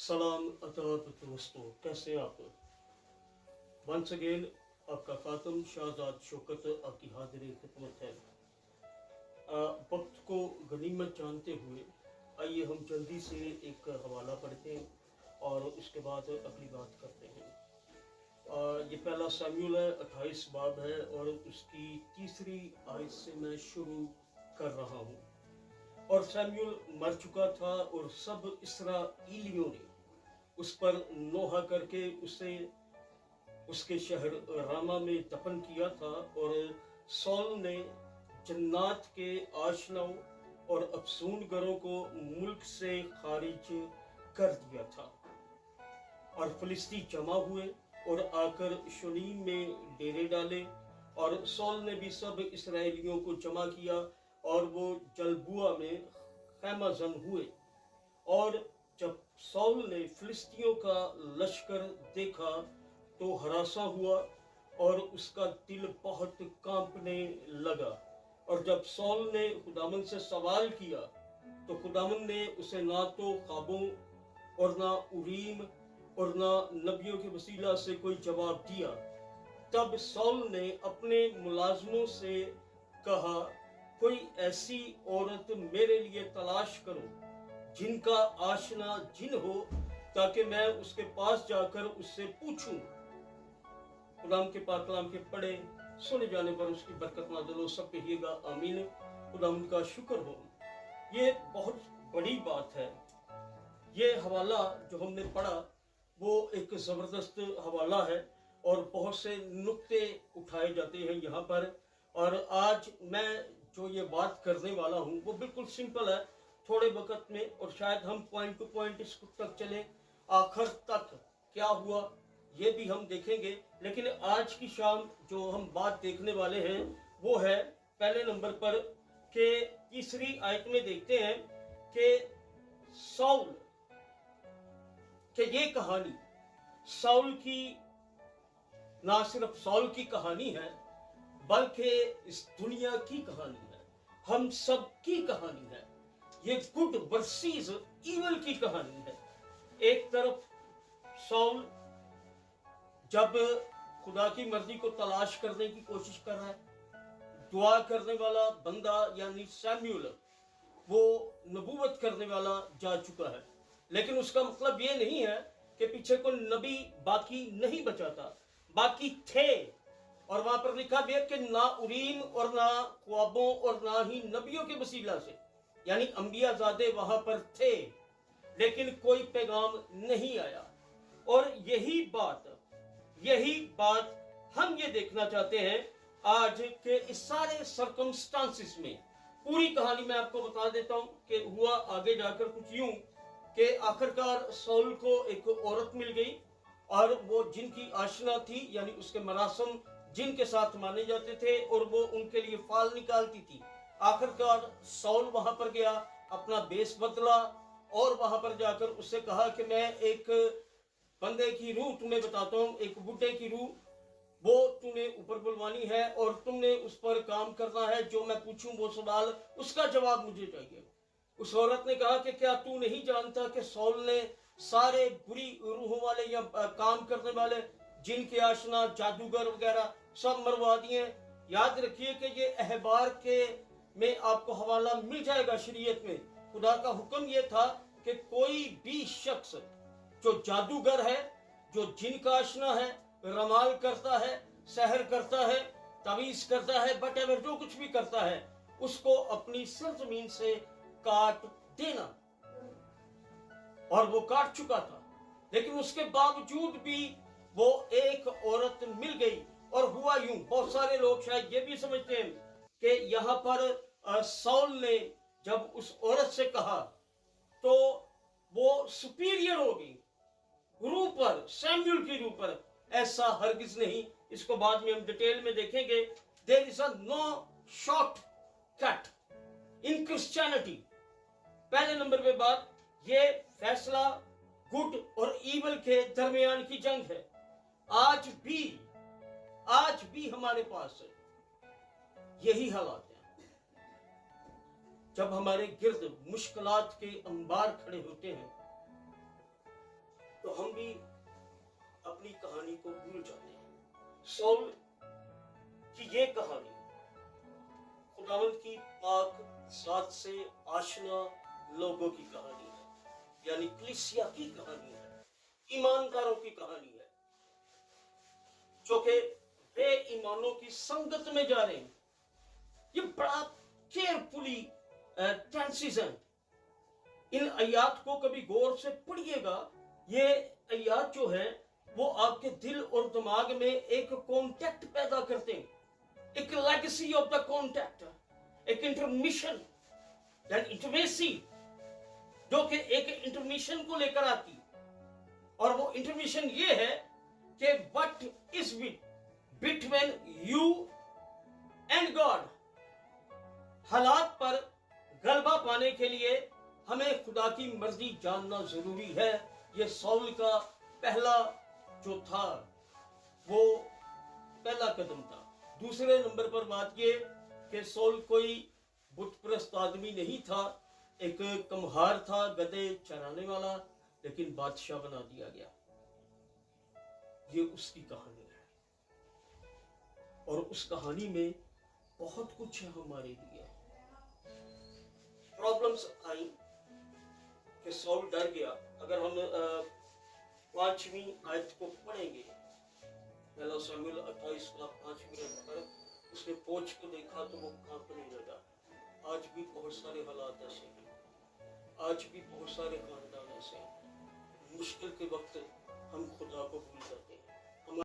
सलाम अदाब दोस्तों, कैसे आप। वंस अगेन आपका खातम शाहजाद शौकत आपकी हाजिर खिदमत है। वक्त को गनीमत जानते हुए आइए हम जल्दी से एक हवाला पढ़ते हैं और उसके बाद अगली बात करते हैं। ये पहला शमूल है, 28 बाब है और उसकी तीसरी आयत से मैं शुरू कर रहा हूँ। और शमूल मर चुका था और सब इसराइलियों ने उस पर नोहा करके उसे उसके शहर रामा में दफन किया था। और सौल ने जन्नात के आशनाओं और अफसूनगरों को मुल्क से खारिज कर दिया था। और फिलिस्ती जमा हुए और आकर शुनीम में डेरे डाले। और सौल ने भी सब इसराइलियों को जमा किया और वो जलबुआ में खैमाजन हुए। और जब सौल ने फिलिस्तियों का लश्कर देखा तो हरासा हुआ और उसका दिल बहुत कांपने लगा। और जब सौल ने खुदावंद से सवाल किया तो खुदावंद ने उसे ना तो ख्वाबों और ना उरीम और ना नबियों के वसीला से कोई जवाब दिया। तब सौल ने अपने मुलाजमों से कहा, कोई ऐसी औरत मेरे लिए तलाश करो जिनका आशना जिन हो, ताकि मैं उसके पास जाकर उससे पूछूं। खुदाम के पाक कलाम के पढ़े सुने जाने पर उसकी बरकत नाज़िल हो। सब कहिएगा आमीन। खुदाम का शुक्र हो। ये बहुत बड़ी बात है। ये हवाला जो हमने पढ़ा वो एक ज़बरदस्त हवाला है और बहुत से नुक्ते उठाए जाते हैं यहाँ पर। और आज मैं जो ये बात करने वाला हूँ वो बिल्कुल सिंपल है, थोड़े वक्त में, और शायद हम पॉइंट टू पॉइंट इस तक चले, आखिर तक क्या हुआ ये भी हम देखेंगे। लेकिन आज की शाम जो हम बात देखने वाले हैं वो है पहले नंबर पर के तीसरी आयत में देखते हैं कि सौल के ये कहानी सौल की ना सिर्फ सौल की कहानी है बल्कि इस दुनिया की कहानी है, हम सब की कहानी है। ये गुड वर्सेस इविल की कहानी है। एक तरफ सौल जब खुदा की मर्जी को तलाश करने की कोशिश कर रहा है, दुआ करने वाला बंदा यानी शमूएल वो नबूवत करने वाला जा चुका है। लेकिन उसका मतलब ये नहीं है कि पीछे कोई नबी बाकी नहीं बचा था, बाकी थे। और वहां पर लिखा भी है कि ना उरीम और ना ख्वाबों और ना ही नबियों के वसीला से, यानी अंबियाजादे वहां पर थे, लेकिन कोई पैगाम नहीं आया। और यही बात हम ये देखना चाहते हैं आज के इस सारे सर्कमस्टांसिस में। पूरी कहानी मैं आपको बता देता हूं कि हुआ आगे जाकर कुछ यूं कि आखिरकार सौल को एक औरत मिल गई और वो जिनकी आशना थी, यानी उसके मरासम जिनके साथ माने जाते थे और वो उनके लिए फाल निकालती थी। आखिरकार सौल वहां पर गया, अपना बेस बदला और वहां पर जाकर उससे कहा कि मैं एक बंदे की रूह तुम्हें बताता हूँ, एक बुड्ढे की रूह, वो तूने ऊपर बुलवानी है और तुमने उस पर काम करना है। जो मैं पूछूं वो सवाल, उसका जवाब मुझे चाहिए। उस औरत ने कहा कि क्या तू नहीं जानता कि सौल ने सारे बुरी रूहों वाले या काम करने वाले जिनके आशना जादूगर वगैरह सब मरवा दिए। याद रखिए कि ये अहबार के में आपको हवाला मिल जाएगा। शरीयत में खुदा का हुक्म ये था कि कोई भी शख्स जो जादूगर है, जो जिन का आशना है, रमाल करता है, सहर करता है, तवीज करता है, बटेवर जो कुछ भी करता है, उसको अपनी सरजमीन से काट देना। और वो काट चुका था, लेकिन उसके बावजूद भी वो एक औरत मिल गई। और हुआ यूं, बहुत सारे लोग शायद ये भी समझते हैं कि यहां पर सौल ने जब उस औरत से कहा तो वो सुपीरियर हो गई रूह पर, शमूएल की रूह पर। ऐसा हरगिज नहीं। इसको बाद में हम डिटेल में देखेंगे। There is no short cut in Christianity. पहले नंबर पे बात, ये फैसला गुड और इवल के दरमियान की जंग है। आज भी हमारे पास यही हालात हैं। जब हमारे गिर्द मुश्किलात के अंबार खड़े होते हैं अपनी कहानी को भूल जाते हैं। सॉल की ये कहानी खुदावंद की पाक जात से आशना लोगों की कहानी है, यानी कलीसिया की कहानी है, ईमानदारों की कहानी है, जो कि बेईमानों की संगत में जा रहे हैं। ये बड़ा केयरफुली टेंसेस हैं। इन आयात को कभी गौर से पढ़िएगा। ये आयात जो है वो आपके दिल और दिमाग में एक कॉन्टैक्ट पैदा करते हैं, एक लेगेसी ऑफ द कॉन्टैक्ट, एक इंटरमिशन यानी इंटरमेसी, जो कि एक इंटरमिशन को लेकर आती। और वो इंटरमिशन ये है कि what is between you and God. हालात पर गलबा पाने के लिए हमें खुदा की मर्जी जानना जरूरी है। ये सॉल का पहला जो था वो पहला कदम था। दूसरे नंबर पर बात ये कि सॉल कोई बुत परस्त आदमी नहीं था, एक कम्हार था, गधे चराने वाला, लेकिन बादशाह बना दिया गया। ये उसकी कहानी है और उस कहानी में बहुत कुछ है हमारे लिए। प्रॉब्लम्स आई कि सॉल डर गया। अगर हम 5वीं आयत को पढ़ेंगे, पहला शमूएल 28 का 5वीं आयत पर, उसने फौज को देखा तो वो कांपने लगा। आज भी बहुत सारे हालात ऐसे हैं, आज भी बहुत सारे खानदान ऐसे हैं। मुश्किल के वक्त हम खुदा को भूल जाते हैं।